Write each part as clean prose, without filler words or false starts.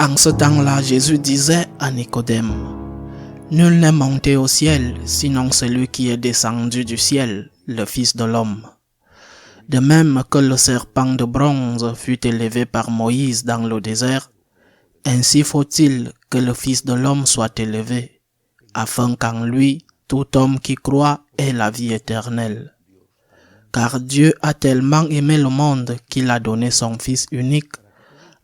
En ce temps-là, Jésus disait à Nicodème, « Nul n'est monté au ciel, sinon celui qui est descendu du ciel, le Fils de l'homme. De même que le serpent de bronze fut élevé par Moïse dans le désert, ainsi faut-il que le Fils de l'homme soit élevé, afin qu'en lui, tout homme qui croit ait la vie éternelle. Car Dieu a tellement aimé le monde qu'il a donné son Fils unique,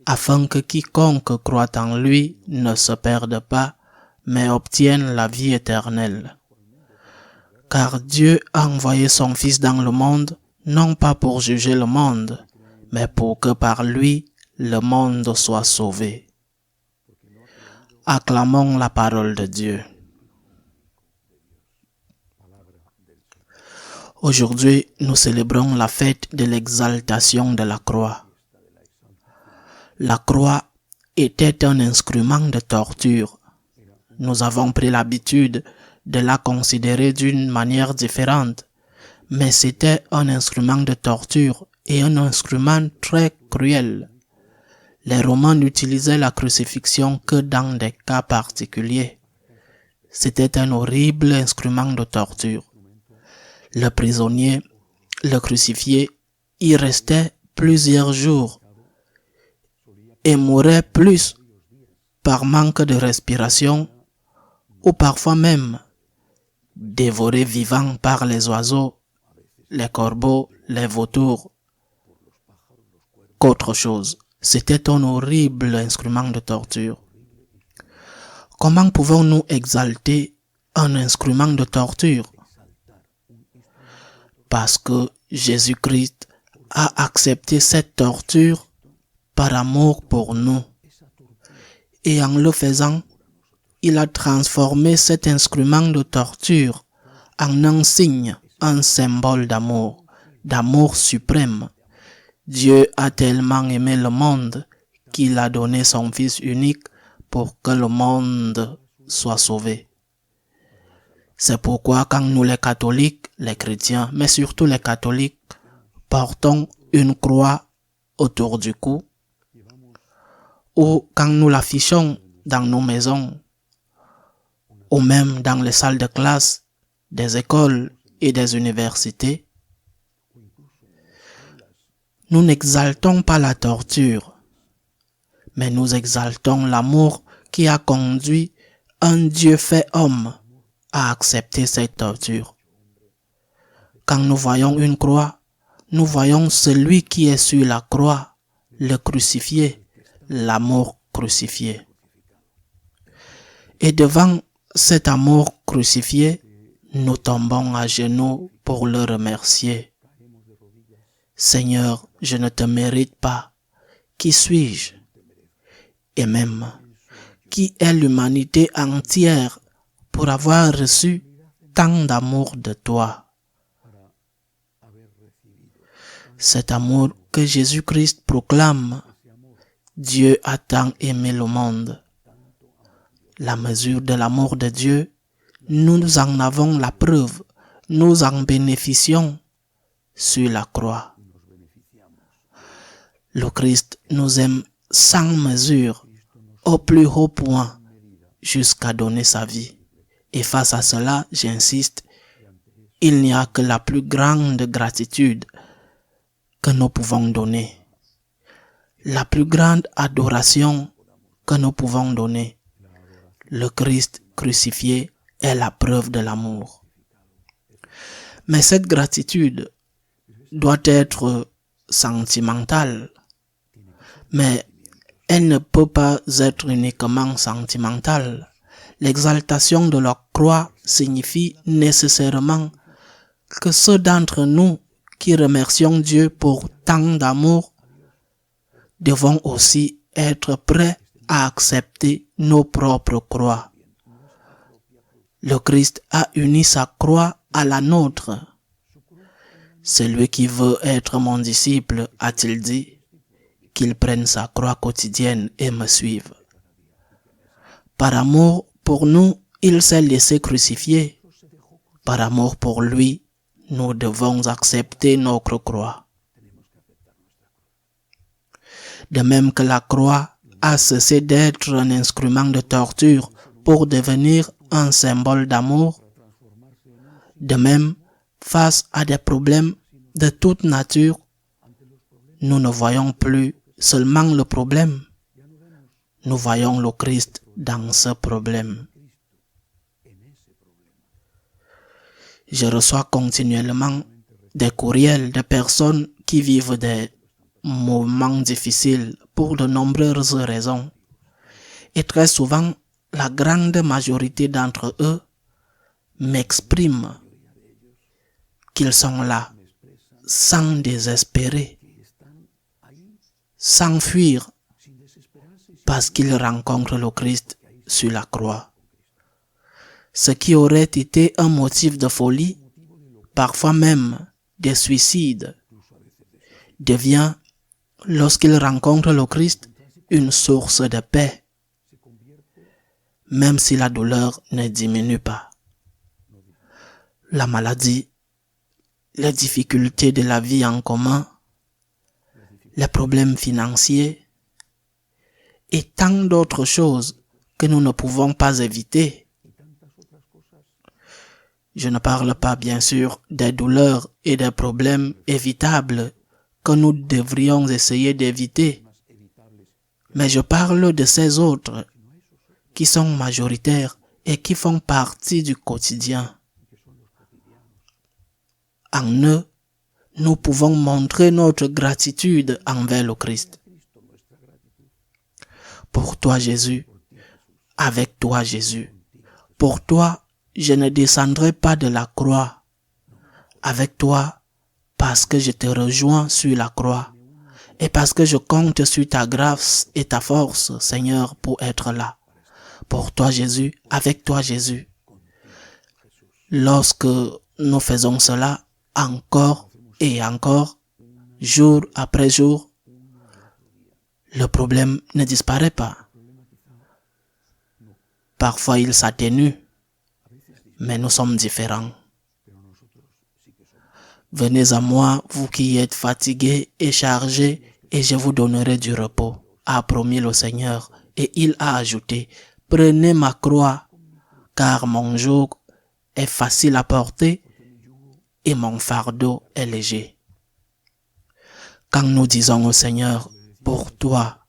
afin que quiconque croit en lui ne se perde pas, mais obtienne la vie éternelle. Car Dieu a envoyé son Fils dans le monde, non pas pour juger le monde, mais pour que par lui, le monde soit sauvé. » Acclamons la parole de Dieu. Aujourd'hui, nous célébrons la fête de l'exaltation de la croix. La croix était un instrument de torture. Nous avons pris l'habitude de la considérer d'une manière différente, mais c'était un instrument de torture et un instrument très cruel. Les Romains n'utilisaient la crucifixion que dans des cas particuliers. C'était un horrible instrument de torture. Le prisonnier, le crucifié, y restait plusieurs jours et mourait plus par manque de respiration ou parfois même dévoré vivant par les oiseaux, les corbeaux, les vautours, qu'autre chose. C'était un horrible instrument de torture. Comment pouvons-nous exalter un instrument de torture? Parce que Jésus-Christ a accepté cette torture par amour pour nous. Et en le faisant, il a transformé cet instrument de torture en un signe, un symbole d'amour, d'amour suprême. Dieu a tellement aimé le monde qu'il a donné son Fils unique pour que le monde soit sauvé. C'est pourquoi quand nous les catholiques, les chrétiens, mais surtout les catholiques, portons une croix autour du cou, ou quand nous l'affichons dans nos maisons, ou même dans les salles de classe, des écoles et des universités, nous n'exaltons pas la torture, mais nous exaltons l'amour qui a conduit un Dieu fait homme à accepter cette torture. Quand nous voyons une croix, nous voyons celui qui est sur la croix, le crucifié, l'amour crucifié. Et devant cet amour crucifié, nous tombons à genoux pour le remercier. Seigneur, je ne te mérite pas. Qui suis-je? Et même, qui est l'humanité entière pour avoir reçu tant d'amour de toi? Cet amour que Jésus-Christ proclame, Dieu a tant aimé le monde. La mesure de l'amour de Dieu, nous en avons la preuve, nous en bénéficions sur la croix. Le Christ nous aime sans mesure, au plus haut point, jusqu'à donner sa vie. Et face à cela, j'insiste, il n'y a que la plus grande gratitude que nous pouvons donner. La plus grande adoration que nous pouvons donner. Le Christ crucifié est la preuve de l'amour. Mais cette gratitude doit être sentimentale. Mais elle ne peut pas être uniquement sentimentale. L'exaltation de la croix signifie nécessairement que ceux d'entre nous qui remercions Dieu pour tant d'amour devons aussi être prêts à accepter nos propres croix. Le Christ a uni sa croix à la nôtre. Celui qui veut être mon disciple, a-t-il dit, qu'il prenne sa croix quotidienne et me suive. Par amour pour nous, il s'est laissé crucifier. Par amour pour lui, nous devons accepter notre croix. De même que la croix a cessé d'être un instrument de torture pour devenir un symbole d'amour. De même, face à des problèmes de toute nature, nous ne voyons plus seulement le problème, nous voyons le Christ dans ce problème. Je reçois continuellement des courriels de personnes qui vivent des moments difficiles pour de nombreuses raisons. Et très souvent, la grande majorité d'entre eux m'expriment qu'ils sont là, sans désespérer, sans fuir, parce qu'ils rencontrent le Christ sur la croix. Ce qui aurait été un motif de folie, parfois même de suicide, devient, lorsqu'ils rencontrent le Christ, une source de paix, même si la douleur ne diminue pas. La maladie, les difficultés de la vie en commun, les problèmes financiers et tant d'autres choses que nous ne pouvons pas éviter. Je ne parle pas bien sûr des douleurs et des problèmes évitables que nous devrions essayer d'éviter, mais je parle de ces autres qui sont majoritaires et qui font partie du quotidien. En eux, nous pouvons montrer notre gratitude envers le Christ. Pour toi, Jésus, avec toi, Jésus, pour toi, je ne descendrai pas de la croix. Avec toi, parce que je te rejoins sur la croix et parce que je compte sur ta grâce et ta force, Seigneur, pour être là. Pour toi, Jésus, avec toi, Jésus. Lorsque nous faisons cela encore et encore, jour après jour, le problème ne disparaît pas. Parfois, il s'atténue, mais nous sommes différents. Venez à moi, vous qui êtes fatigués et chargés, et je vous donnerai du repos, a promis le Seigneur. Et il a ajouté, prenez ma croix, car mon joug est facile à porter et mon fardeau est léger. Quand nous disons au Seigneur, pour toi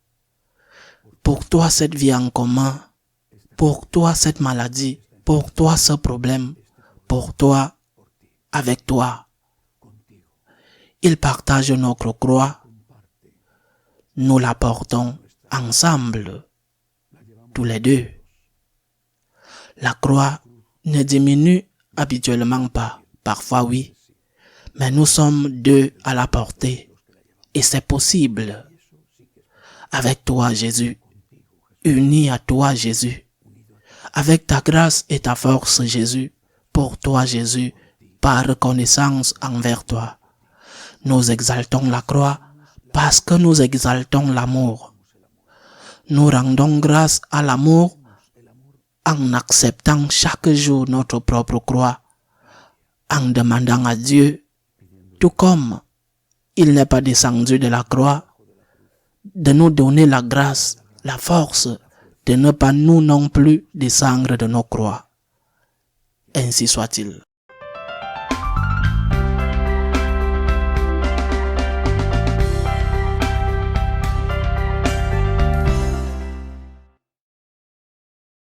cette vie en commun, pour toi cette maladie, pour toi ce problème, pour toi, avec toi, il partage notre croix, nous la portons ensemble, tous les deux. La croix ne diminue habituellement pas, parfois oui, mais nous sommes deux à la porter et c'est possible. Avec toi, Jésus, uni à toi, Jésus, avec ta grâce et ta force, Jésus, pour toi, Jésus, par reconnaissance envers toi. Nous exaltons la croix parce que nous exaltons l'amour. Nous rendons grâce à l'amour en acceptant chaque jour notre propre croix, en demandant à Dieu, tout comme il n'est pas descendu de la croix, de nous donner la grâce, la force, de ne pas nous non plus descendre de nos croix. Ainsi soit-il.